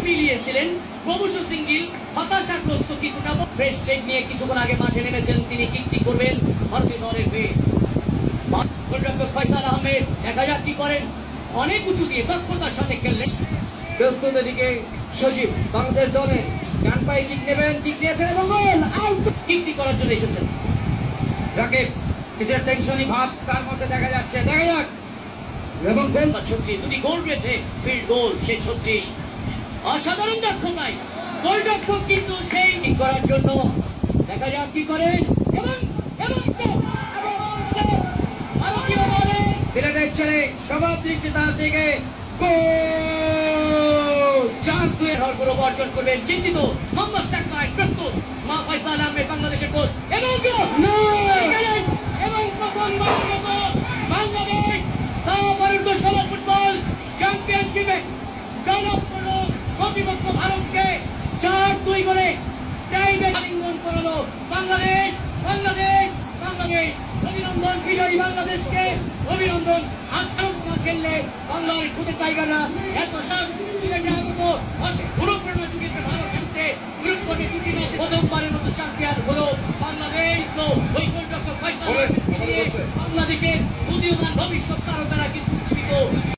মিলিয়েছিলেন। ক্রমশ সিঙ্গিল হতাশাগ্রস্ত কিছুটা ফ্রেশ লেগ নিয়ে কিছুক্ষণ আগে মাঠে নেমেছেন তিনি। কিকটি করবেন ভারতীয় দলের হয়ে গোলরক্ষক ফয়সাল আহমেদ। দেখা যাক কি করেন। অনেক উঁচু দিয়ে দক্ষতার সাথে খেললেন। প্রস্তুত এদিকে সজীব বাংলাদেশ দলে ডান পায়ে কিক নেবেন, কিক নিয়েছেন এবং গোল। আউট। কিকটি করার জন্য এসেছেন রাকিব। কিছুটা টেনশনই ভাব তার মধ্যে দেখা যাচ্ছে। দেখা যাক এবং গোল। 36 দুটি গোল রয়েছে, ফিল্ড গোল সেই 36। অসাধারণ দক্ষতায় গোলরক্ষক কিন্তু সেই কিক করার জন্য। দেখা যাক কি করেন এবং ছেড়ে সবার দৃষ্টি তার দিকে। গোল 4-2 এর গৌরব অর্জন করবেন চিন্তিত মোহাম্মদ সাকলাইন। প্রস্তুত মা ফয়সাল আহমেদ বাংলাদেশের কোচ এবং বাংলাদেশ সাভারত ষোলো ফুটবল চ্যাম্পিয়নশিপে জয়লাভ করল। প্রতিপক্ষ ভারতকে 4-2 গোলে টাইমে আলিঙ্গন করল বাংলাদেশ। অভিনন্দন বিজয়ী বাংলাদেশকে, অভিনন্দন। আজকেও খেললে বাংলার খুদে টাইগাররা এত আগত অনুপ্রেরণা জুগিয়েছে ভারত খেলতে। গ্রুপ পর্বে 2টি ম্যাচে প্রথমবারের মতো চ্যাম্পিয়ন হলো বাংলাদেশ। ওই গোলরক্ষক ফয়সাল বাংলাদেশের উদীয়মান ভবিষ্যৎ তারকারা কিন্তু